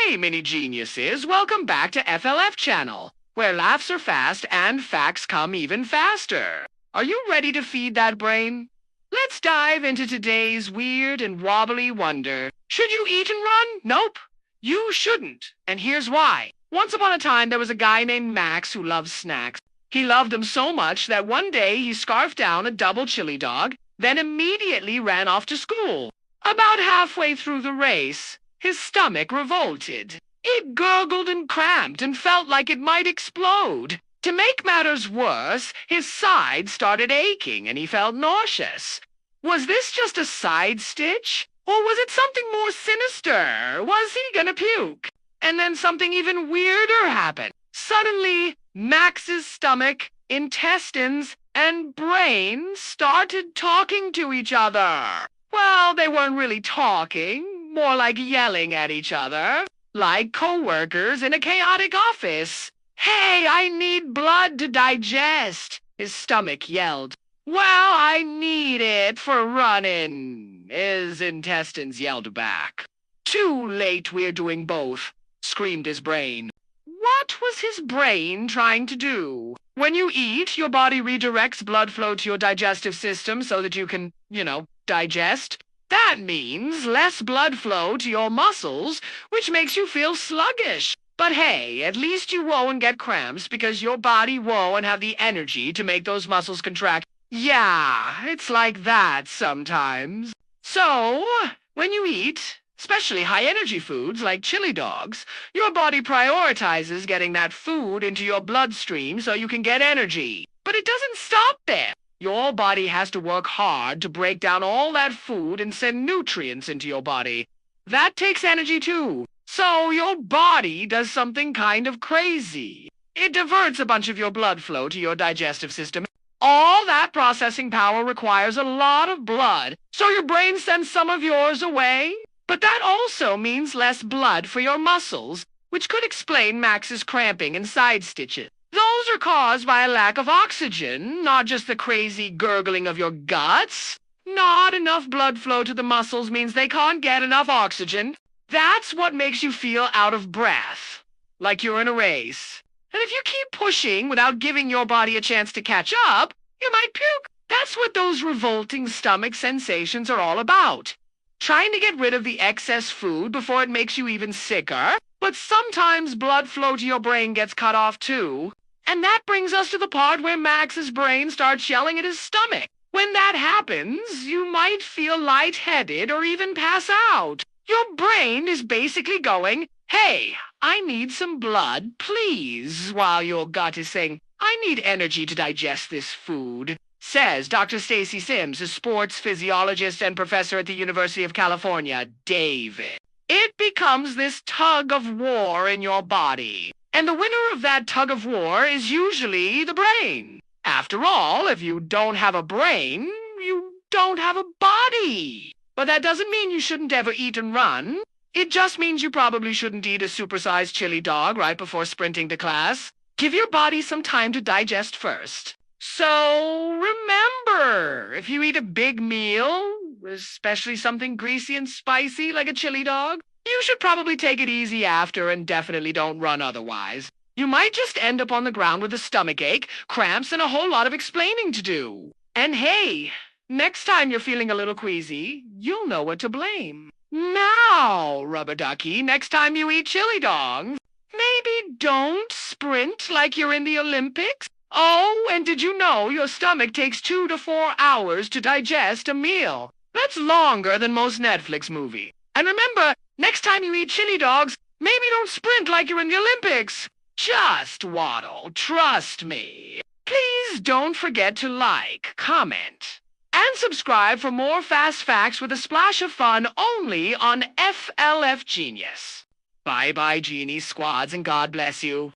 Hey, mini geniuses, welcome back to FLF channel, where laughs are fast and facts come even faster. Are you ready to feed that brain? Let's dive into today's weird and wobbly wonder. Should you eat and run? Nope. You shouldn't. And here's why. Once upon a time, there was a guy named Max who loved snacks. He loved them so much that one day he scarfed down a double chili dog, then immediately ran off to school. About halfway through the race, his stomach revolted. It gurgled and cramped and felt like it might explode. To make matters worse, his side started aching and he felt nauseous. Was this just a side stitch? Or was it something more sinister? Was he gonna puke? And then something even weirder happened. Suddenly, Max's stomach, intestines, and brain started talking to each other. Well, they weren't really talking, more like yelling at each other, like co-workers in a chaotic office. "Hey, I need blood to digest," his stomach yelled. "Well, I need it for running," his intestines yelled back. "Too late, we're doing both," screamed his brain. What was his brain trying to do? When you eat, your body redirects blood flow to your digestive system so that you can, digest. That means less blood flow to your muscles, which makes you feel sluggish. But hey, at least you won't get cramps because your body won't have the energy to make those muscles contract. Yeah, it's like that sometimes. So, when you eat, especially high-energy foods like chili dogs, your body prioritizes getting that food into your bloodstream so you can get energy. But it doesn't stop there. Your body has to work hard to break down all that food and send nutrients into your body. That takes energy too. So your body does something kind of crazy. It diverts a bunch of your blood flow to your digestive system. All that processing power requires a lot of blood, so your brain sends some of yours away. But that also means less blood for your muscles, which could explain Max's cramping and side stitches. Those are caused by a lack of oxygen, not just the crazy gurgling of your guts. Not enough blood flow to the muscles means they can't get enough oxygen. That's what makes you feel out of breath, like you're in a race. And if you keep pushing without giving your body a chance to catch up, you might puke. That's what those revolting stomach sensations are all about. Trying to get rid of the excess food before it makes you even sicker. But sometimes blood flow to your brain gets cut off too. And that brings us to the part where Max's brain starts yelling at his stomach. When that happens, you might feel lightheaded or even pass out. Your brain is basically going, "Hey, I need some blood, please," while your gut is saying, "I need energy to digest this food," says Dr. Stacy Sims, a sports physiologist and professor at the University of California, David. It becomes this tug of war in your body. And the winner of that tug of war is usually the brain. After all, if you don't have a brain, you don't have a body. But that doesn't mean you shouldn't ever eat and run. It just means you probably shouldn't eat a supersized chili dog right before sprinting to class. Give your body some time to digest first. So remember, if you eat a big meal, especially something greasy and spicy like a chili dog, you should probably take it easy after and definitely don't run otherwise. You might just end up on the ground with a stomachache, cramps, and a whole lot of explaining to do. And hey, next time you're feeling a little queasy, you'll know what to blame. Now, rubber ducky, next time you eat chili dogs, maybe don't sprint like you're in the Olympics. Oh, and did you know your stomach takes 2 to 4 hours to digest a meal? That's longer than most Netflix movies. And remember, next time you eat chili dogs, maybe don't sprint like you're in the Olympics. Just waddle, trust me. Please don't forget to like, comment, and subscribe for more fast facts with a splash of fun only on FLF Genius. Bye-bye, Genie Squads, and God bless you.